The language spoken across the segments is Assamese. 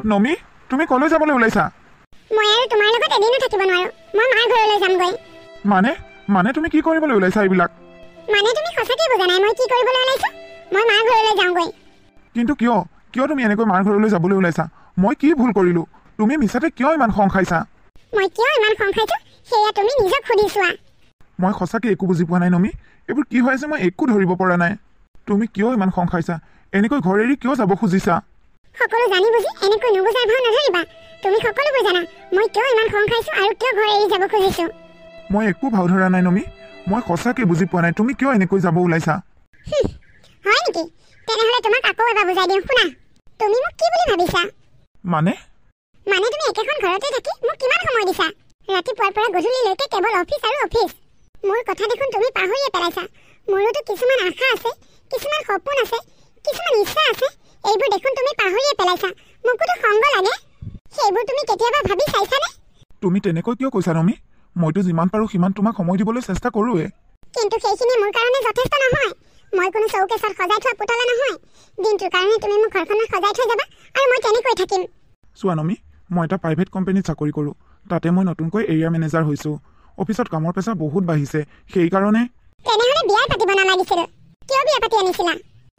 নমি তুমি কলৈ যাবলৈ ওলাইছা মই আৰু তোমাৰ লগত এদিনো থাকিব নোৱাৰো মই মাৰ ঘৰলৈ যামগৈ মানে মানে তুমি কি কৰিবলৈ ওলাইছা এইবিলাক মানে তুমি সঁচাকৈ বুজা নাই মই কি কৰিবলৈ ওলাইছো মই মাৰ ঘৰলৈ যামগৈ কিন্তু কিয় কিয় তুমি এনেকৈ মাৰ ঘৰলৈ যাবলৈ ওলাইছা মই কি ভুল কৰিলো তুমি মিছাতে কিয় ইমান খং খাইছা মই কিয় ইমান খং খাইছো সেয়া তুমি নিজক সুধি চোৱা মই সঁচাকৈ একো বুজি পোৱা নাই নমি এইবোৰ কি হৈ আছে মই একো ধৰিব পৰা নাই তুমি কিয় ইমান খং খাইছা এনেকৈ ঘৰ এৰি কিয় যাব খুজিছা সকলো জানি বুজি এনেকৈ নুবুজাৰ ভাও নধৰিবা তুমি সকলোবোৰ জানা মই কিয় ইমান খং খাইছো আৰু কিয় ঘৰ এৰি যাব খুজিছো মই একো ভাও ধৰা নাই নমি মই সঁচাকৈ বুজি পোৱা নাই তুমি কিয় এনেকৈ যাব ওলাইছা হয় নেকি তেনেহ'লে তোমাক আকৌ এবাৰ বুজাই দিওঁ শুনা তুমি মোক কি বুলি ভাবিছা মানে মানে তুমি একেখন ঘৰতে থাকি মোক কিমান সময় দিছা ৰাতিপুৱাৰ পৰা গধূলিলৈকে কেৱল অফিচ আৰু অফিচ মোৰ কথা দেখোন তুমি পাহৰিয়ে পেলাইছা মোৰোতো কিছুমান আশা আছে কিছুমান সপোন আছে কিছুমান ইচ্ছা আছে এইবোৰ দেখোন তুমি পাহৰিয়ে পেলাইছা মোকোতো সংগ লাগে সেইবোৰ তুমি কেতিয়াবা ভাবি চাইছানে তুমি তেনেকৈ কিয় কৈছা নমি মইতো যিমান পাৰোঁ সিমান তোমাক সময় দিবলৈ চেষ্টা কৰোঁৱে কিন্তু সেইখিনি মোৰ কাৰণে যথেষ্ট নহয় মই কোনো চৌকেছত সজাই থোৱা পুতলা নহয় দিনটোৰ কাৰণে তুমি মোক ঘৰখনত সজাই থৈ যাবা আৰু মই তেনেকৈ থাকিম চোৱা নমি মই এটা প্ৰাইভেট কোম্পানীত চাকৰি কৰোঁ তাতে মই নতুনকৈ এৰিয়া মেনেজাৰ হৈছোঁ অফিচত কামৰ প্ৰেছাৰ বহুত বাঢ়িছে সেইকাৰণে তেনেহ'লে বিয়া পাতিব নালাগিছিল কিয় বিয়া পাতি আনিছিলা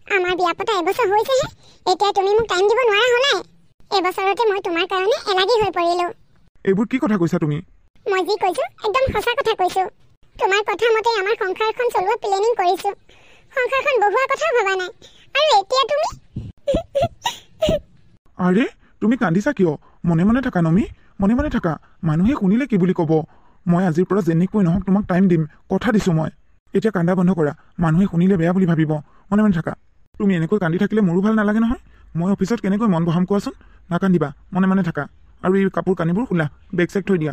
আমাৰ বিয়া পতা এবছৰ হৈছেহে এতিয়া তুমি মোক টাইম দিব নোৱাৰা হ'লাই এবছৰতে মই তোমাৰ কাৰণে এলাগী হৈ পৰিলোঁ এইবোৰ কি কথা কৈছা তুমি মই যি কৈছোঁ একদম সঁচা কথা কৈছোঁ তোমাৰ কথা মতে আমাৰ সংসাৰখন চলোৱা প্লেনিং কৰিছোঁ সংসাৰখন বহুৱা কথা ভবা নাই আৰু এতিয়া তুমি আৰে তুমি কান্দিছা কিয় মনে মনে থাকা নমি মনে মনে থাকা মানুহে শুনিলে কি বুলি ক'ব মই আজিৰ পৰা যেনেকৈ নহওক তোমাক টাইম দিম কথা দিছোঁ মই এতিয়া কান্দা বন্ধ কৰা মানুহে শুনিলে বেয়া বুলি ভাবিব মনে মনে থাকা তুমি এনেকৈ কান্দি থাকিলে মোৰো ভাল নালাগে নহয় মই অফিচত কেনেকৈ মন বহাম কোৱাচোন নাকান্দিবা মনে মনে থাকা আৰু এই কাপোৰ কানিবোৰ খোলা বেগ চেগ থৈ দিয়া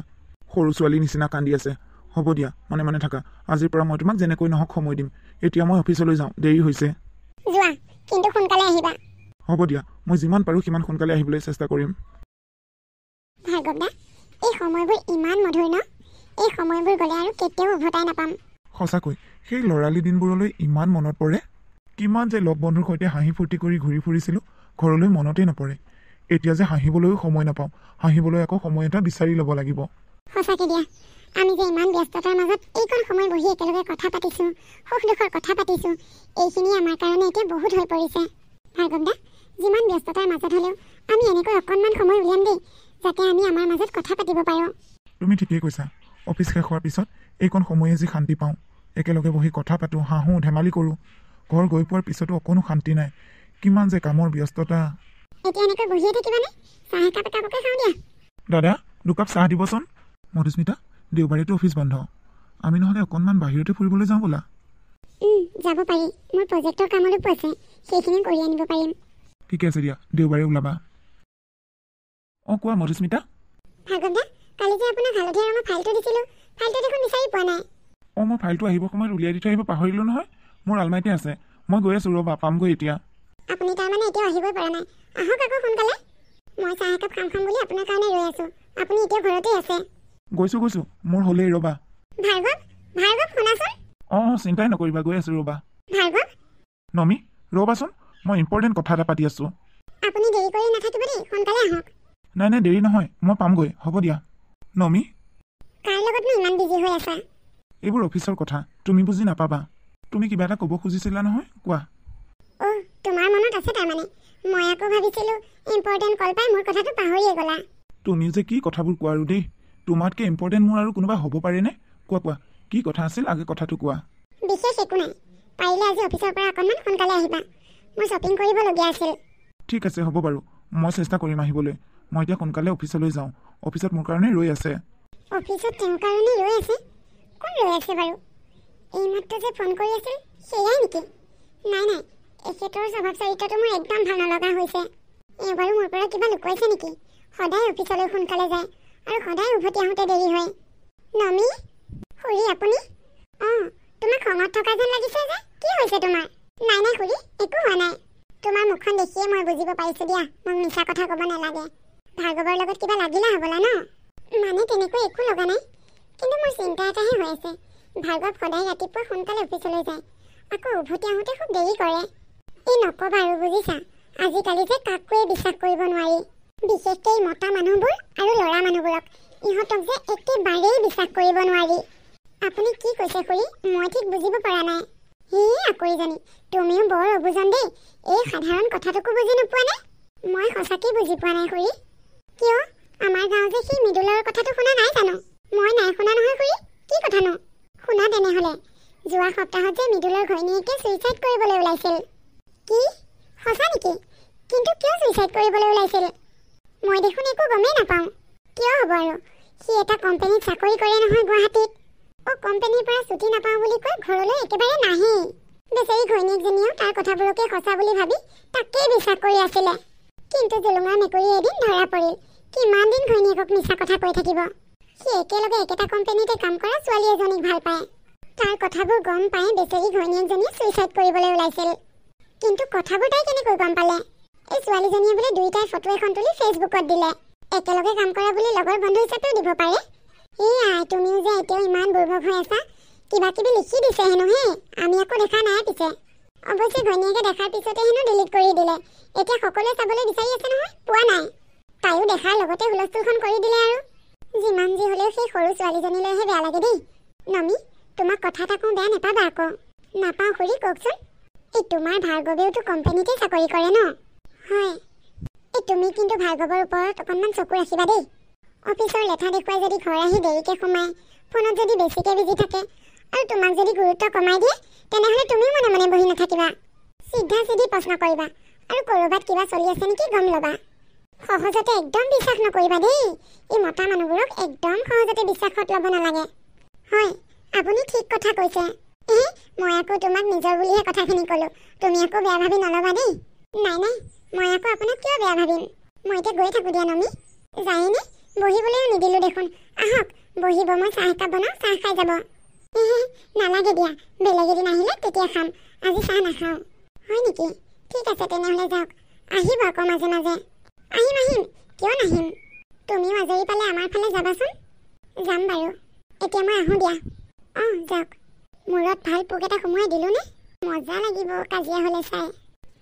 সৰু ছোৱালীৰ নিচিনা কান্দি আছে হ'ব দিয়া মনে মনে থাকা আজিৰ পৰা মই তোমাক যেনেকৈ নহওক সময় দিম এতিয়া মই অফিচলৈ যাওঁ দেৰি হৈছে যোৱা কিন্তু সোনকালে আহিবা হ'ব দিয়া মই যিমান পাৰোঁ সিমান সোনকালে আহিবলৈ চেষ্টা কৰিম ভাৰ্গৱ দা এই সময়বোৰ ইমান মধুৰ ন এই সময়বোৰ গ'লে আৰু কেতিয়াও উভতাই নাপাম সঁচাকৈ সেই ল'ৰালি দিনবোৰলৈ ইমান মনত পৰে কিমান যে লগ বন্ধুৰ সৈতে হাঁহি ফূৰ্তি কৰি ঘূৰি ফুৰিছিলোঁ ঘৰলৈ মনতেই নপৰে এতিয়া যে হাঁহিবলৈও সময় নাপাওঁ হাঁহিবলৈ আকৌ সময় এটা বিচাৰি ল'ব লাগিব সঁচাকৈ দিয়া আমি যে ইমান ব্যস্ততাৰ মাজত এইকণ সময় বহি একেলগে কথা পাতিছোঁ সুখ দুখৰ কথা পাতিছোঁ এইখিনি আমাৰ কাৰণে এতিয়া বহুত হৈ পৰিছে ভাৰ্গৱ দা যিমান ব্যস্ততাৰ মাজত হ'লেও আমি এনেকৈ অকণমান সময় উলিয়াম দেই যাতে আমি আমাৰ মাজত কথা পাতিব পাৰোঁ তুমি ঠিকেই কৈছা অফিচ শেষ হোৱাৰ পিছত এইকণ সময়ে যি শান্তি পাওঁ একেলগে বহি কথা পাতোঁ হাঁহোঁ ধেমালি কৰোঁ ঘৰ গৈ পোৱাৰ পিছতো অকণো শান্তি নাই কিমান যে কামৰ ব্যস্ততা এতিয়া এনেকৈ বহিয়ে থাকিবানে চাহ একাপ একাপকে খাওঁ দিয়া দাদা দুকাপ চাহ দিবচোন মধুস্মিতা দেওবাৰেতো অফিচ বন্ধ আমি নহ'লে অকণমান বাহিৰতে ফুৰিবলৈ যাওঁ ব'লা যাব পাৰি মোৰ প্ৰজেক্টৰ কাম অলপো আছে সেইখিনি কৰি আনিব পাৰিম ঠিকে আছে দিয়া দেওবাৰে ওলাবা অঁ কোৱা মধুস্মিতা ভাৰ্গৱ দা কালি যে আপোনাক হালধীয়া ৰঙৰ ফাইলটো দিছিলোঁ ফাইলটো দেখোন বিচাৰি পোৱা নাই অঁ মই ফাইলটো আহিবৰ সময়ত উলিয়াই দি থৈ আহিব পাহৰিলোঁ নহয় মোৰ আলমাৰীতে আছে মই গৈ আছোঁ ৰ'বা পামগৈ এতিয়া আপুনি তাৰমানে এতিয়াও আহিবই পৰা নাই আহক আকৌ সোনকালে মই চাহ একাপ খাম বুলি আপোনাৰ কাৰণে ৰৈ আছোঁ আপুনি এতিয়া ঘৰতেই আছে গৈছোঁ মোৰ হ'লেই ৰ'বা ভাৰ্গৱ শুনাচোন অঁ চিন্তাই নকৰিবা গৈ আছোঁ ৰ'বা ভাৰ্গৱ নমি ৰ'বাচোন মই ইম্পৰ্টেণ্ট কথা এটা পাতি আছোঁ আপুনি দেৰি কৰি নাথাকিব দেই সোনকালে আহক নাই দেৰি নহয় মই পামগৈ হ'ব দিয়া নমি কাৰ লগতনো ইমান বিজি হৈ আছা এইবোৰ অফিচৰ কথা তুমি বুজি নাপাবা তুমি কিবা এটা ক'ব খুজিছিলা নহয় কোৱা তোমাৰ মনত আছে তাৰমানে মই আকৌ ভাবিছিলোঁ ইম্পৰ্টেণ্ট কল পাই মোৰ কথাটো পাহৰিয়ে গ'লা তুমি যে কি কথাবোৰ কোৱা আৰু দেই তোমাতকৈ ইম্পৰ্টেণ্ট মোৰ আৰু কোনোবা হ'ব পাৰেনে কোৱা কি কথা আছিল আগে কথাটো কোৱা বিশেষ একো নাই পাৰিলে আজি অফিচৰ পৰা অকণমান সোনকালে আহিবা মই শ্বপিং কৰিবলগীয়া আছিল ঠিক আছে হ'ব বাৰু মই চেষ্টা কৰিম আহিবলৈ মই এতিয়া সোনকালে অফিচলৈ যাওঁ অফিচত মোৰ কাৰণে ৰৈ আছে অফিচত তেওঁৰ কাৰণে ৰৈ আছে কোন ৰৈ আছে বাৰু এইমাত্ৰ যে ফোন কৰি আছিল সেয়াই নেকি নাই এখেতৰ স্বভাৱ চৰিত্ৰটো মোৰ একদম ভাল নলগা হৈছে এবাৰো মোৰ পৰা কিবা লুকুৱাইছে নেকি সদায় অফিচলৈ সোনকালে যায় আৰু সদায় উভতি আহোঁতে দেৰি হয় নমি খুৰী আপুনি তোমাক খঙত থকা যেন লাগিছে যে কি হৈছে তোমাৰ নাই খুৰী একো হোৱা নাই তোমাৰ মুখখন দেখিয়ে মই বুজিব পাৰিছোঁ দিয়া মোক মিছা কথা ক'ব নালাগে ভাৰ্গৱৰ লগত কিবা লাগিলা হ'বলা ন মানে তেনেকৈ একো লগা নাই কিন্তু মোৰ চিন্তা এটাহে হৈ আছে ভাৰ্গৱ সদায় ৰাতিপুৱা সোনকালে অফিচলৈ যায় আকৌ উভতি আহোঁতে খুব দেৰি কৰে এই নক'বা আৰু বুজিছা আজিকালি যে কাকোৱে বিশ্বাস কৰিব নোৱাৰি বিশেষকৈ মতা মানুহবোৰ আৰু ল'ৰা মানুহবোৰক ইহঁতক যে একেবাৰেই বিশ্বাস কৰিব নোৱাৰি। আপুনি কি কৈছে খুৰী? মই ঠিক বুজিব পৰা নাই। হে আকৰিজনী, তুমিও বৰ অবুজন দেই। এই সাধাৰণ কথাটোকো বুজি নোপোৱা নে? মই সঁচাকৈ বুজি পোৱা নাই খুৰী। কিয়? আমাৰ গাঁও যে সেই মৃদুলৰ কথাটো শুনা নাই জানো? মই নাই শুনা নহয় খুৰী। কি কথানো? শুনা তেনেহ'লে। যোৱা সপ্তাহত যে মৃদুলৰ ঘৈণীয়েকে ছুইচাইড কৰিবলৈ ওলাইছিল। কি? সঁচা নেকি? কিন্তু কিয় ছুইচাইড কৰিবলৈ ওলাইছিল? মই দেখোন একো গমেই নাপাওঁ। কিয় হ'ব আৰু? সি এটা কোম্পানীত চাকৰি কৰে নহয় গুৱাহাটীত। কোম্পানীৰ পৰা ছুটি নাপাওঁ বুলি কৈ ঘৰলৈ একেবাৰে নাহেই। বেচেৰী ঘৈণীয়েকজনীয়েও তাৰ কথাবোৰকে সঁচা বুলি ভাবি তাকেই বিশ্বাস কৰি আছিলে। কিন্তু জুলুঙা মেকুৰী এদিন ধৰা পৰিল। কিমান দিন ঘৈণীয়েকক মিছা কথা কৈ থাকিব? সি একেলগে একেটা কোম্পানীতে কাম কৰা ছোৱালী এজনীক ভাল পায়। তাৰ কথাবোৰ গম পাই বেচেৰী ঘৈণীয়েকজনীয়ে ছুইচাইড কৰিবলৈ ওলাইছিল। কিন্তু কথাবোৰ তাই কেনেকৈ গম পালে? এই ছোৱালীজনীয়ে বোলে দুয়োটাই ফটো এখন তুলি ফেচবুকত দিলে। একেলগে কাম কৰা বুলি লগৰ বন্ধু হিচাপেও দিব পাৰে। আই, তুমিও যে এতিয়াও ইমান বুৰ্বক হৈ আছা। কিবা কিবি লিখি দিছে হেনো হে। আমি একো দেখা নাই পিছে। অৱশ্যে ঘৈণীয়েকে দেখাৰ পিছতে হেনো ডিলিট কৰি দিলে। এতিয়া সকলোৱে চাবলৈ বিচাৰি আছে নহয়, পোৱা নাই। তাইও দেখাৰ লগতে হুলস্থুলখন কৰি দিলে আৰু। যিমান যি হ'লেও সেই সৰু ছোৱালীজনীলৈহে বেয়া লাগে দেই। নমি, তোমাক কথা এটা কওঁ, বেয়া নাপাবা আকৌ। নাপাওঁ খুৰী, কওকচোন। এই তোমাৰ ভাৰ্গৱেওতো কোম্পানীতে চাকৰি কৰে ন? হয়। তুমি কিন্তু ভাৰ্গৱৰ ওপৰত অকণমান চকু ৰাখিবা দেই। অফিচৰ লেঠা দেখুৱাই যদি ঘৰ আহি দেৰিকৈ সোমায়, ফোনত যদি বেছিকৈ বিজি থাকে আৰু তোমাক যদি গুৰুত্ব কমাই দিয়ে, তেনেহ'লে তুমিও মনে মনে বহি নাথাকিবা। চিধা চিধি প্ৰশ্ন কৰিবা আৰু ক'ৰবাত কিবা চলি আছে নেকি গম ল'বা। সহজতে একদম বিশ্বাস নকৰিবা দেই। এই মতা মানুহবোৰক একদম সহজতে বিশ্বাসত ল'ব নালাগে। হয়, আপুনি ঠিক কথা কৈছে। মই আকৌ তোমাক নিজৰ বুলিহে কথাখিনি ক'লোঁ। তুমি আকৌ বেয়া ভাবি নল'বা দেই। নাই নাই, মই আকৌ আপোনাক কিয় বেয়া ভাবিম? মই এতিয়া গৈ থাকোঁ দিয়া নমি। যায়নে? বহিবলৈও নিদিলোঁ দেখোন। আহক বহিব, মই চাহ একাপ বনাওঁ, চাহ খাই যাব। নালাগে দিয়া, বেলেগ এদিন আহিলে তেতিয়া খাম। আজি চাহ নাখাওঁ। হয় নেকি? ঠিক আছে তেনেহ'লে যাওক। আহিব আকৌ মাজে মাজে। আহিম আহিম, কিয় নাহিম? তুমিও আজৰি পালে আমাৰ ফালে যাবাচোন। যাম বাৰু। এতিয়া মই আহোঁ দিয়া। যাওক। মূৰত ভাল পোক এটা সোমোৱাই দিলোঁনে? মজা লাগিব কাজিয়া হ'লে চাই।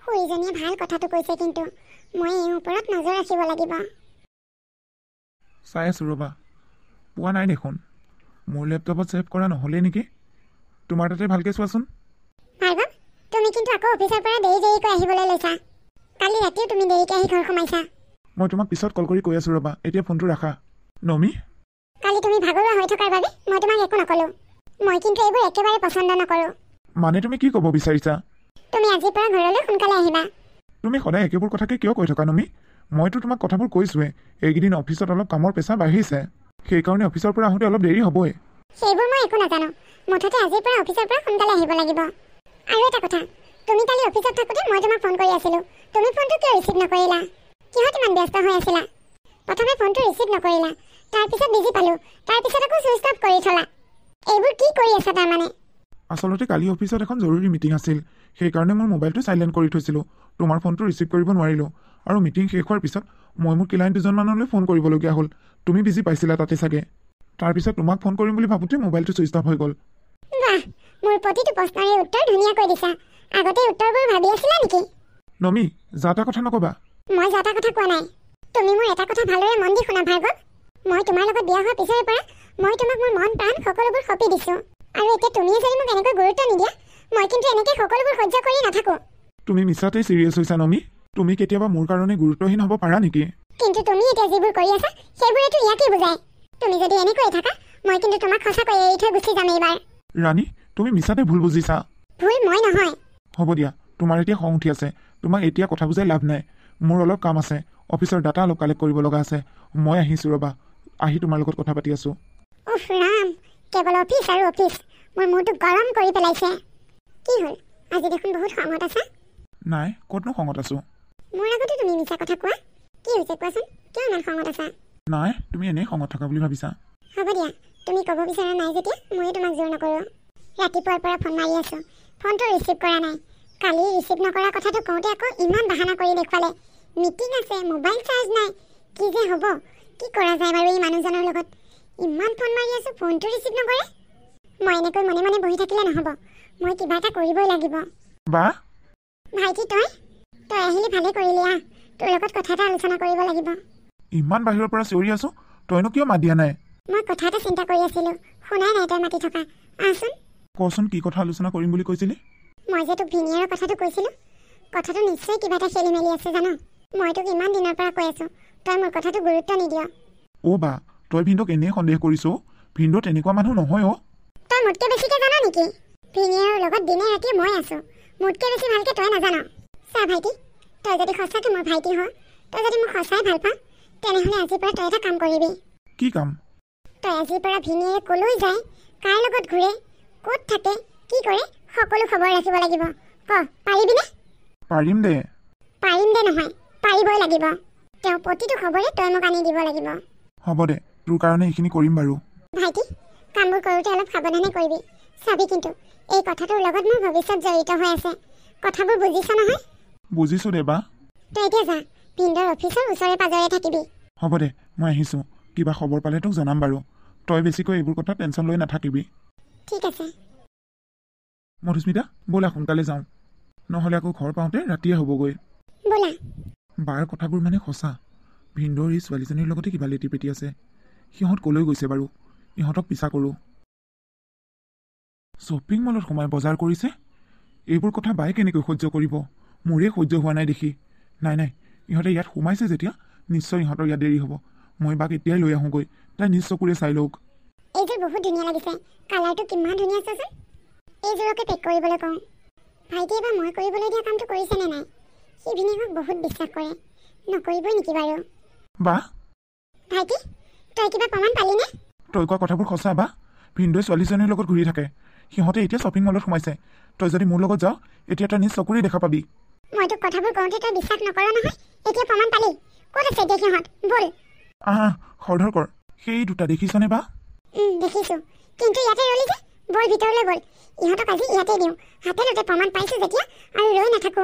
খুৰীজনীয়ে ভাল কথাটো কৈছে, কিন্তু মই এই ওপৰত নজৰ ৰাখিব লাগিব। চাই আছোঁ ৰ'বা, পোৱা নাই দেখোন। মোৰ লেপটপত ছেভ কৰা নহ'লেই নেকি? তোমাৰ তাতে ভালকৈ চোৱাচোন। ভাৰ্গৱ, তুমি কিন্তু আকৌ অফিচৰ পৰা দেৰিকৈ আহিবলৈ লৈছা। কালি ৰাতিও তুমি দেৰিকৈ আহি ঘৰ সোমাইছা। মই তোমাক পিছত কল কৰি কৈ আছোঁ ৰ'বা, এতিয়া ফোনটো ৰাখা। নমি, কালি তুমি ভাগৰুৱা হৈ থকাৰ বাবে মই তোমাক একো নক'লোঁ। মই কিন্তু এইবোৰ একেবাৰে পচন্দ নকৰোঁ। মানে তুমি কি ক'ব বিচাৰিছা? তুমি আজিৰ পৰা ঘৰলৈ সোনকালে আহিবা। তুমি সদায় একেবোৰ কথাকে কিয় কৈ থকা নমি? মইতো তোমাক কথাবোৰ কৈছোঁৱে। এইকেইদিন অফিচত অলপ কামৰ প্ৰেছাৰ বাঢ়িছে, সেইকাৰণে অফিচৰ পৰা আহোঁতে অলপ দেৰি হ'বই। সেইবোৰ মই একো নাজানো। মুঠতে আজিৰ পৰা অফিচৰ পৰা সোনকালে আহিব লাগিব। আৰু এটা কথা, তুমি কালি অফিচত থাকোঁতে মই তোমাক ফোন কৰি আছিলোঁ। তুমি ফোনটো কিয় ৰিচিভ নকৰিলা? কিহত ইমান ব্যস্ত হৈ আছিলা? প্ৰথমে ফোনটো ৰিচিভ নকৰিলা, তাৰপিছত বিজি পালোঁ, তাৰপিছত আকৌ ছুইচ অফ কৰি থলা। এইবোৰ কি কৰি আছা তাৰমানে? আচলতে কালি অফিচত এখন জৰুৰী মিটিং আছিল, সেইকাৰণে মোৰ মোবাইলটো চাইলেণ্ট কৰি থৈছিলোঁ। তোমাৰ ফোনটো ৰিচিভ কৰিব নোৱাৰিলোঁ। আৰু মিটিং শেষ হোৱাৰ পিছত মই মোৰ ক্লাইণ্ট দুজনমানলৈ ফোন কৰিবলগীয়া হ'ল। তুমি বিজি পাইছিলা তাতে চাগে। তাৰপিছত তোমাক ফোন কৰিম বুলি ভাবোঁতে মোবাইলটো ছুইচ অফ হৈ গ'ল। বাহ, মোৰ প্ৰতিটো প্ৰশ্নৰে উত্তৰ ধুনীয়াকৈ দিছা। আগতে উত্তৰবোৰ ভাবি আছিলা নেকি? নমি, যা তা কথা নক'বা। মই যা তা কথা কোৱা নাই। তুমি মোৰ এটা কথা ভালদৰে মন দি শুনা ভাৰ্গৱ। মই তোমাৰ লগত বিয়া হোৱাৰ পিছৰে পৰা মই তোমাক মোৰ মন প্ৰাণ সকলোবোৰ সঁপি দিছোঁ। আৰু এতিয়া তুমিয়ে যদি মোক এনেকৈ গুৰুত্ব নিদিয়া, মই কিন্তু এনেকৈ সকলোবোৰ সহ্য কৰি নাথাকোঁ। তুমি মিছাতেই চিৰিয়াছ হৈছা নমি? তুমি কেতিয়াবা মোৰ কাৰণে গুৰুত্বহীন হ'ব পাৰা নেকি? কিন্তু তুমি এতিয়া যিবোৰ কৰি আছা সেইবোৰেতো ইয়াকেই বুজায়। তুমি যদি এনেকৈ থাকা, মই কিন্তু তোমাক সঁচাকৈ এৰি থৈ গুচি যাম এইবাৰ। ৰাণী, তুমি মিছাতে ভুল বুজিছা। ভুল মই নহয়। হ'ব দিয়া, তোমাৰ এতিয়া খং উঠি আছে। তোমাক এতিয়া কথা বুজাই লাভ নাই। মোৰ অলপ কাম আছে, অফিচৰ ডাটা অলপ কালেক্ট কৰিব লগা আছে। মই আহিছোঁ ৰ'বা, আহি তোমাৰ লগত কথা পাতি আছোঁ। উফ ৰাম, কেৱল অফিচ আৰু অফিচ। মোৰ মূৰটো গৰম কৰি পেলাইছে। কি হ'ল, আজি দেখোন বহুত খঙত আছা? নাই, ক'তনো খঙত আছোঁ? মোৰ আগতে তুমি মিছা কথা কোৱা। কি হৈছে কোৱাচোন, কিয় ইমান খঙত আছা? নাই, তুমি এনেই খঙত থকা বুলি ভাবিছা। হ'ব দিয়া, তুমি ক'ব বিচৰা নাই যেতিয়া ময়ো তোমাক জোৰ নকৰোঁ। ৰাতিপুৱাৰ পৰা ফোন মাৰি আছোঁ, ফোনটো ৰিচিভ কৰা নাই। কালি ৰিচিভ নকৰা কথাটো কওঁতে আকৌ ইমান বাহানা কৰি দেখুৱালে। মিটিং আছে, মোবাইল চাৰ্জ নাই। কি যে হ'ব, কি কৰা যায় বাৰু এই মানুহজনৰ লগত? ইমান ফোন মাৰি আছোঁ, ফোনটো ৰিচিভ নকৰে। মই এনেকৈ মনে মনে বহি থাকিলে নহ'ব, মই কিবা এটা কৰিবই লাগিব। বা ভাইটি, তই আহিলি ভালে কৰিলি। তোৰ লগত কথা এটা আলোচনা কৰিব লাগিব। ইমান বাহিৰৰ পৰা চিঞৰি আছো, তইনো কিয় মাত দিয়া নাই? মই কথা এটা চিন্তা কৰি আছিলো, শুনাই নাই তই মাতি থকা। আহচোন। কচোন, কি কথা আলোচনা কৰিম বুলি কৈছিলি? মই যে তোক ভিনিয়াৰৰ কথাটো কৈছিলো, কথাটো নিশ্চয় কিবা এটা খেলি মেলি আছে জানো। মই তোক ইমান দিনৰ পৰা কৈ আছো, তই মোৰ কথাটো গুৰুত্ব নিদিয়। বা, তই ভিনদক এনেই সন্দেহ কৰিছ? ভিনদ তেনেকুৱা মানুহ নহয়। তই মোতকে বেছিকে জান নেকি? ভিনিয়াৰৰ লগত দিনে ৰাতিয়ে মই আছো, মোতকে বেছি ভালকে তই নাজান। চা ভাইটি, তই যদি সঁচাকে মোৰ ভাইটি হ, তই যদি মোক সঁচাই ভাল পা, তেনেহ'লে আজিৰ পৰা তই এটা কাম কৰিবি। কি কাম? তই আজিৰ পৰা ভিনিয়াৰে কলৈ যায়, কাৰ লগত ঘূৰে, ক'ত থাকে, কি কৰে, সকলো খবৰ ৰাখিব লাগিব। ক, পাৰিবিনে? পাৰিম দে। পাৰিম দে নহয়, পাৰিবই লাগিব। তেওঁ প্ৰতিটো খবৰে তই মোক আনি দিব লাগিব। হ'ব দে, তোৰ কাৰণে এইখিনি কৰিম বাৰু। ভাইটি, কামবোৰ কৰোঁতে অলপ সাৱধানে কৰিবি। চাবি কিন্তু এই কথাটোৰ লগত মোৰ ভৱিষ্যত জড়িত হৈ আছে। কথাবোৰ বুজিছ নহয়? বুজিছো দে বা। তই এতিয়া যা, ভিনদৰ অফিচৰ ওচৰে পাজৰে থাকিবি। হ'ব দে, মই আহিছোঁ। কিবা খবৰ পালে তোক জনাম বাৰু। তই বেছিকৈ এইবোৰ কথা টেনশ্যন লৈ নাথাকিবি। ঠিক আছে। মধুস্মিতা, ব'লা সোনকালে যাওঁ, নহ'লে আকৌ ঘৰ পাওঁতে ৰাতিয়ে হ'বগৈ। ব'লা। বাৰ কথাবোৰ মানে সঁচা। ভিনদৰ এই ছোৱালীজনীৰ লগতে কিবা লেটি পেটি আছে। সিহঁত ক'লৈ গৈছে বাৰু? ইহঁতক পিছা কৰোঁ। শ্বপিং মলত সোমাই বজাৰ কৰিছে। এইবোৰ কথা বাই কেনেকৈ সহ্য কৰিব? মোৰেই সহ্য হোৱা নাই দেখি। নাই নাই, ইহঁতে ইয়াত সোমাইছে যেতিয়া নিশ্চয় ইহঁতৰ ইয়াত দেৰি হ'ব। মই বাক এতিয়াই লৈ আহোঁগৈ, তাই নিজ চকুৰে চাই লওক। এইযোৰ বহুত ধুনীয়া লাগিছে, কালাৰটো কিমান ধুনীয়া চাচোন। এইযোৰকে পেক কৰিবলৈ কওঁ। ভাইটিয়ে বা মই কৰিবলৈ দিয়া কামটো কৰিছেনে নাই? সি ভিনিয়েকক বহুত বিশ্বাস কৰে, নকৰিবই নেকি বাৰু? বা, ভাইটি, তই কিবা প্ৰমাণ পালিনে? তই কোৱা কথাবোৰ সঁচা বা? ভিনদই ছোৱালীজনীৰ লগত ঘূৰি থাকে। সিহঁতে এতিয়া শ্বপিং মলত সোমাইছে। তই যদি মোৰ লগত যাওঁ, এতিয়া তই নিজ চকুৰেই দেখা পাবি। মই তোক কথাবোৰ কওঁতে তই বিশ্বাস নকৰ নহয়। এতিয়া প্ৰমাণ পালি? ক'ত আছে এতিয়া সিহঁত? ব'ল। খৰধৰ কৰ। সেই দুটা দেখিছনে বা? দেখিছো, কিন্তু ইয়াতে ৰলি যে। ব'ল ভিতৰলৈ ব'ল, ইহঁতক আজি ইয়াতে দিওঁ। হাতে লতে প্ৰমাণ পাইছো যেতিয়া আৰু ৰৈ নাথাকো।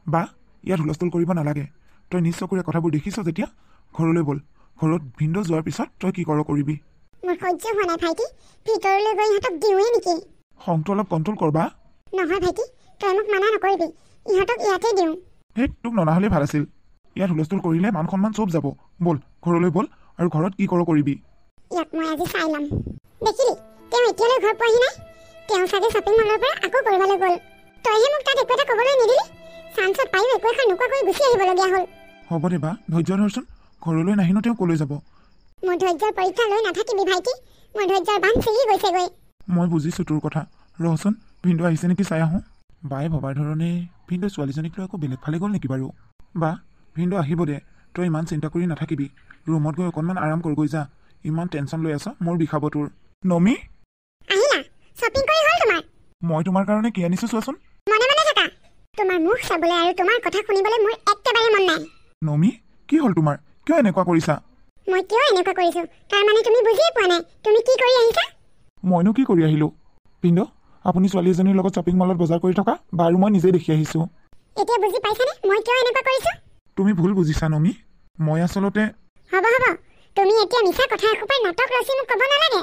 বা, ইয়াত হুলস্থুল কৰিব নালাগে। তই নিজ চকুৰে কথাবোৰ দেখিছ যেতিয়া ঘৰলৈ ব'ল। ঘৰত ভিনদ যোৱাৰ পিছত তই কি কৰ কৰিবি। মোৰ সহ্য হোৱা নাই ভাইটি, ভিতৰলৈ গৈ ইহঁতক দিওঁৱে নেকি? খংটো অলপ কণ্ট্ৰল কৰ বা। নহয় ভাইটি, তই মোক মানা নকৰিবি, ইহঁতক ইয়াতে দিওঁ। সেই তোক ননা হ'লেই ভাল আছিল। ইয়াত হুলস্থুল কৰিলে মান সন্মান চব যাব। ব'ল ঘৰলৈ ব'ল আৰু ঘৰত কি কৰ কৰিবি। ইয়াক মই আজি চাই ল'ম। দেখিলি, তেওঁ এতিয়ালৈ ঘৰ পোৱাহি নাই। তেওঁ চাগে শ্বপিং মলৰ পৰা আকৌ কৰবালৈ গ'ল। তইহে মোক তাত একো এটা ক'বলৈ নিদিলি। চান্সত পায়ো একো এখন নোকোৱাকৈ গুচি আহিবলগীয়া হ'ল। হ'ব দে বা, ধৈৰ্য ধৰচোন। ঘৰলৈ নাহিনো তেওঁ ক'লৈ যাব? মোৰ ধৈৰ্যৰ পৰীক্ষা লৈ নাথাকিবি ভাইটি, মোৰ ধৈৰ্যৰ বান্ধ ছিঙি গৈছেগৈ। মই বুজিছোঁ তোৰ কথা। ৰচোন, ভিনদ আহিছে নেকি চাই আহোঁ। বায়ে ভবাৰ ধৰণে ভিনদই ছোৱালীজনীক লৈ আকৌ বেলেগ ফালে গ'ল নেকি বাৰু? বা, ভিনদ আহিব দে, তই ইমান চিন্তা কৰি নাথাকিবি। ৰুমত গৈ অকণমান আৰাম কৰগৈ যা। ইমান টেনশ্যন লৈ আছ, মোৰ বিষাব তোৰ। নমি, আহিলা? শ্বপিং কৰি হ'ল তোমাৰ? মই তোমাৰ কাৰণে কি আনিছোঁ চোৱাচোন। মনে মনে থাকা। তোমাৰ মুখ চাবলৈ আৰু তোমাৰ কথা শুনিবলৈ মোৰ একেবাৰে মন নাই। নমি, কি হ'ল তোমাৰ? কিয় এনেকুৱা কৰিছা? মই কিয় এনেকুৱা কৰিছো তাৰ মানে তুমি বুজিয়ে পোৱা নাই। তুমি কি কৰি আহিছা? মইনো কি কৰি আহিলোঁ? ভিনদ, আপুনি ছোৱালী এজনীৰ লগত শ্বপিং মলত বজাৰ কৰি থকা বাৰু মই নিজেই দেখি আহিছোঁ। এতিয়া বুজি পাইছানে মই কিয় এনেকুৱা কৰিছো? তুমি ভুল বুজিছা নমি। মই আচলতে হ'ব হ'ব, তুমি এতিয়া মিছা কথা এসোপাৰ নাটক ৰচি মোক ক'ব নালাগে।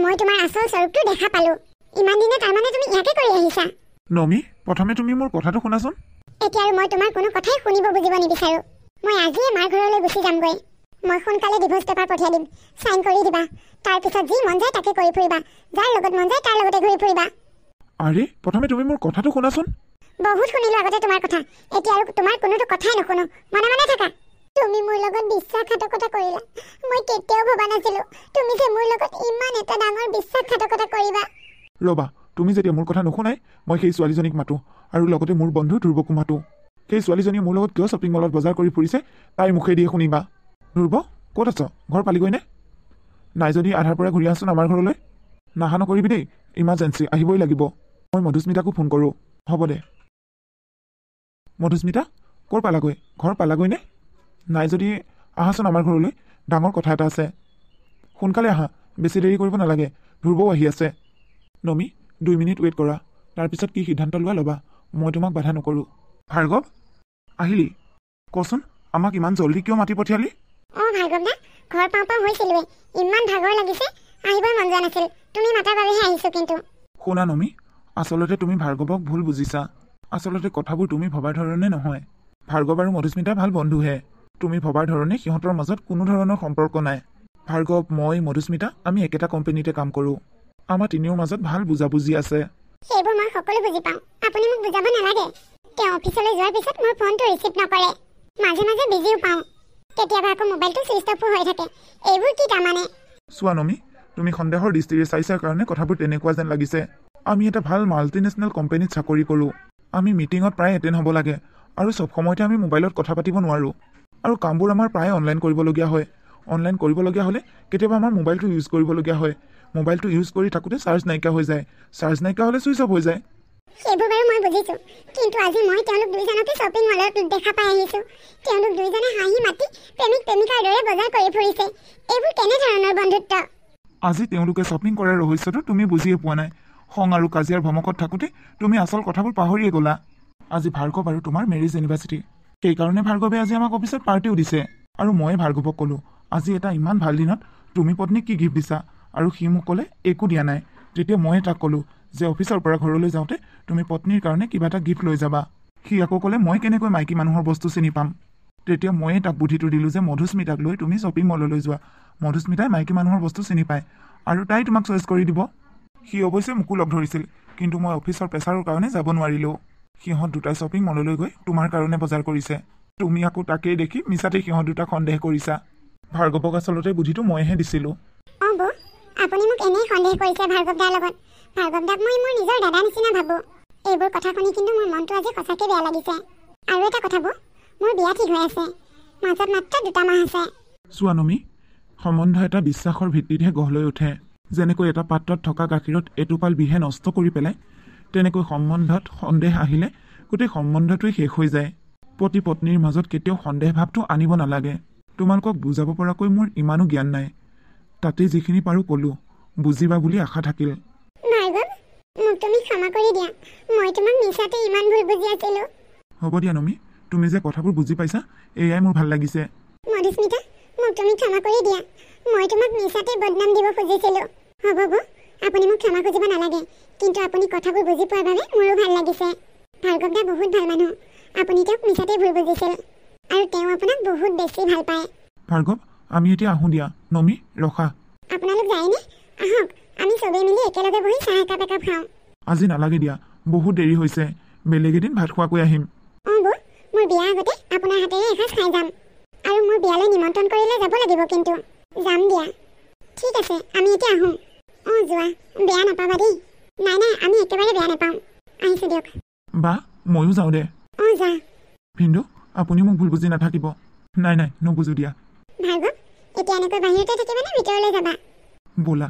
মই তোমাৰ আচল স্বৰূপটো দেখা পালো। ইমান দিনে তাৰমানে তুমি ইয়াকে কৰি আহিছা। নমি, প্ৰথমে তুমি মোৰ কথাটো শুনাচোন। এতিয়া আৰু মই তোমাৰ কোনো কথাই শুনিব বুজিব নিবিচাৰো। মই আজিয়ে মাৰ ঘৰলৈ গুচি যামগৈ। মই সোনকালে ডিভোৰ্চ পেপাৰ পঠিয়াই দিম, চাইন কৰি দিবা। তাৰপিছত যি মন যায় তাকে কৰি ফুৰিবা, যাৰ লগত মন যায় তাৰ লগতে ঘূৰি ফুৰিবা। আৰে, প্ৰথমে তুমি মোৰ কথাটো শুনাচোন। বহুত শুনিলো আগতে তোমাৰ কথা, এতিয়া আৰু তোমাৰ কোনোটো কথাই নুশুনো। মনে মনে থাকা। তুমি মোৰ লগত বিশ্বাসঘাতকতা কৰিলা। মই কেতিয়াও ভবা নাছিলো তুমি যে মোৰ লগত ইমান এটা ডাঙৰ বিশ্বাসঘাতকতা কৰিবা। ৰ'বা, তুমি যেতিয়া মোৰ কথা নুশুনাই, মই সেই ছোৱালীজনীক মাতোঁ আৰু লগতে মোৰ বন্ধু ধ্ৰুৱকো মাতোঁ। সেই ছোৱালীজনীয়ে মোৰ লগত কিয় শ্বপিং মলত বজাৰ কৰি ফুৰিছে তাইৰ মুখেদিয়ে শুনিবা। ধ্ৰুৱ, ক'ত আছ? ঘৰ পালিগৈনে? নাই যদি আধাৰ পৰা ঘূৰি আহচোন আমাৰ ঘৰলৈ। নাহা নকৰিবি দেই, ইমাৰ্জেঞ্চি, আহিবই লাগিব। মই মধুস্মিতাকো ফোন কৰোঁ। হ'ব দে। মধুস্মিতা, ক'ৰ পালাগৈ? ঘৰ পালাগৈনে? নাই যদি আহাচোন আমাৰ ঘৰলৈ, ডাঙৰ কথা এটা আছে। সোনকালে আহা, বেছি দেৰি কৰিব নালাগে, ধ্ৰুৱও আহি আছে। নমি, 2 মিনিট ৱেইট কৰা, তাৰপিছত কি সিদ্ধান্ত লোৱা ল'বা, মই তোমাক বাধা নকৰোঁ। ভাৰ্গৱ, আহিলি? কচোন, আমাক ইমান জল্দি কিয় মাতি পঠিয়ালি? ভাৰ্গৱ দা, ঘৰ পাওঁ পাওঁ হৈছিলোৱে, ইমান ভাগৰ লাগিছে, আহিবই মন যোৱা নাছিল। তুমি মাতাৰ বাবেহে আহিছো। কিন্তু শুনা নমি, আচলতে তুমি ভাৰ্গৱক ভুল বুজিছা। আচলতে কথাবোৰ তুমি ভবাৰ ধৰণে নহয়। ভাৰ্গৱ আৰু মধুস্মিতা ভাল বন্ধুহে। তুমি ভবাৰ ধৰণে সিহঁতৰ মাজত কোনো ধৰণৰ সম্পৰ্ক নাই। ভাৰ্গৱ, মই, মধুস্মিতা আমি একেটা কোম্পানীতে কাম কৰোঁ। আমাৰ তিনিওৰ মাজত ভাল বুজাবুজি আছে। সেইবোৰ মই সকলো বুজি পাওঁ, আপুনি মোক বুজাব নালাগে। তেওঁ অফিচলৈ যোৱাৰ পিছত মোৰ ফোনটো ৰিচিভ নকৰে, মাজে মাজে বিজিও পাওঁ, কেতিয়াবা আকৌ মোবাইলটো ছুইচ অফো হৈ থাকে। এইবোৰ কি তাৰমানে? চোৱা নমি, তুমি সন্দেহৰ দৃষ্টিৰে চাইছাৰ কাৰণে কথাবোৰ তেনেকুৱা যেন লাগিছে। আমি এটা ভাল মাল্টিনেশ্যনেল কোম্পানীত চাকৰি কৰোঁ। আমি মিটিঙত প্ৰায় এটেণ্ড হ'ব লাগে আৰু চব সময়তে আমি মোবাইলত কথা পাতিব নোৱাৰোঁ। আৰু কামবোৰ আমাৰ প্ৰায় অনলাইন কৰিবলগীয়া হয়। অনলাইন কৰিবলগীয়া হ'লে কেতিয়াবা আমাৰ মোবাইলটো ইউজ কৰিবলগীয়া হয়। মোবাইলটো ইউজ কৰি থাকোঁতে চাৰ্জ নাইকিয়া হৈ যায়, চাৰ্জ নাইকিয়া হ'লে ছুইচ অফ হৈ যায়। সেইবোৰ বাৰু মই বুজিছোঁ, কিন্তু আজি মই তেওঁলোক দুয়োজনকে শ্বপিং মলত দেখা পাই আহিছোঁ। তেওঁলোক দুয়োজনে হাঁহি মাতি প্ৰেমিক প্ৰেমিকাৰ দৰে বজাৰ কৰি ফুৰিছে। এইবোৰ কেনেধৰণৰ বন্ধুত্ব? আজি তেওঁলোকে শ্বপিং কৰাৰ ৰহস্যটো তুমি বুজিয়ে পোৱা নাই। খং আৰু কাজিয়াৰ ভমকত থাকোঁতে তুমি আচল কথাবোৰ পাহৰিয়ে গ'লা। আজি ভাৰ্গৱ আৰু তোমাৰ মেৰিজ এনিভাৰ্চিটি, সেইকাৰণে ভাৰ্গৱে আজি আমাক অফিচত পাৰ্টিও দিছে। আৰু মই ভাৰ্গৱক ক'লোঁ, আজি এটা ইমান ভাল দিনত তুমি পত্নীক কি গিফ্ট দিছা? আৰু সি মোক ক'লে একো দিয়া নাই। তেতিয়া মই তাক ক'লোঁ যে অফিচৰ পৰা ঘৰলৈ যাওঁতে তুমি পত্নীৰ কাৰণে কিবা এটা গিফ্ট লৈ যাবা। সি আকৌ ক'লে মই কেনেকৈ মাইকী মানুহৰ বস্তু চিনি পাম? তেতিয়া ময়ে তাক বুদ্ধিটো দিলোঁ যে মধুস্মিতাক লৈ তুমি শ্বপিং মললৈ যোৱা। মধুস্মিতাই মাইকী মানুহৰ বস্তু চিনি পায় আৰু তাই তোমাক চইচ কৰি দিব। সি অৱশ্যে মোকো লগ ধৰিছিল, কিন্তু মই অফিচৰ প্ৰেছাৰৰ কাৰণে যাব নোৱাৰিলোঁ। সিহঁত দুটাই শ্বপিং মললৈ গৈ তোমাৰ কাৰণে বজাৰ কৰিছে। তুমি আকৌ তাকেই দেখি মিছাতে সিহঁত দুটাক সন্দেহ কৰিছা। ভাৰ্গৱক আচলতে বুদ্ধিটো মইহে দিছিলোঁ। অঁ বৌ, আপুনি মোক এনেই সন্দেহ কৰিছে ভাৰ্গৱ দাৰ লগত। ভাৰ্গৱ দাক মই মোৰ নিজৰ দাদা নিচিনা ভাবোঁ। এইবোৰ কথা শুনি কিন্তু মোৰ মনটো আজি সঁচাকৈ বেয়া লাগিছে। আৰু এটা কথা বৌ, মোৰ বিয়া ঠিক হৈ আছে, মাজত মাত্ৰ 2 মাহ আছে। চোৱা নমি, সম্বন্ধ এটা বিশ্বাসৰ ভিত্তিতহে গঢ় লৈ উঠে। যেনেকৈ এটা পাত্ৰত থকা গাখীৰত এটোপাল বিহে নষ্ট কৰি পেলায়, তেনেকৈ সম্বন্ধত সন্দেহ আহিলে গোটেই সম্বন্ধটোৱে শেষ হৈ যায়। পতি পত্নীৰ মাজত কেতিয়াও সন্দেহ ভাৱটো আনিব নালাগে। তোমালোকক বুজাব পৰাকৈ মোৰ ইমানো জ্ঞান নাই, তাতেই যিখিনি পাৰোঁ ক'লোঁ, বুজিবা বুলি আশা থাকিল। ভাৰ্গৱ, মোক তুমি ক্ষমা কৰি দিয়া, মই তোমাক মিছাতে ইমান ভুল বুজি আছিলোঁ। হ'ব দিয়া নমি, তুমি যে কথাবোৰ বুজি পাইছা এয়াই মোৰ ভাল লাগিছে। মধুস্মিতা, মোক তুমি ক্ষমা কৰি দিয়া, মই তোমাক মিছাতে বদনাম দিব খুজিছিলোঁ। হ'ব বৌ, আপুনি মোক ক্ষমা খুজিব নালাগে, কিন্তু আপুনি কথাবোৰ বুজি পোৱাৰ বাবে মোৰো ভাল লাগিছে। ভাৰ্গৱ দা বহুত ভাল মানুহ, আপুনি তেওঁক মিছাতে ভুল বুজিছিল আৰু তেওঁ আপোনাক বহুত বেছি ভাল পায়। ভাৰ্গৱ, আমি এতিয়া আহোঁ দিয়া। নমি, ৰখা। আপোনালোক যায়নে? আহক, আমি চবেই মিলি একেলগে বহি চাহ একাপ খাওঁ। আজি নালাগে দিয়া, বহুত দেৰি হৈছে, বেলেগ এদিন ভাত খোৱাকৈ আহিম। অঁ বৌ, মোৰ বিয়াৰ আগতে আপোনাৰ হাতেৰে এসাঁজ খাই যাম। আৰু মোৰ বিয়ালৈ নিমন্ত্ৰণ কৰিলে যাব লাগিব কিন্তু। যাম দিয়া। ঠিক আছে, আমি এতিয়া আহোঁ। অঁ যোৱা, বেয়া নাপাবা দেই। নাই নাই, আমি একেবাৰে বেয়া নাপাওঁ। আহিছোঁ দিয়ক। বা, ময়ো যাওঁ দে। অঁ যা। ভিন্দু, আপুনি মোক ভুল বুজি নাথাকিব। নাই নাই, নুবুজো দিয়া। ভাৰ্গৱ, এতিয়া এনেকৈ বাহিৰতে থাকিবানে ভিতৰলৈ যাবা? ব'লা।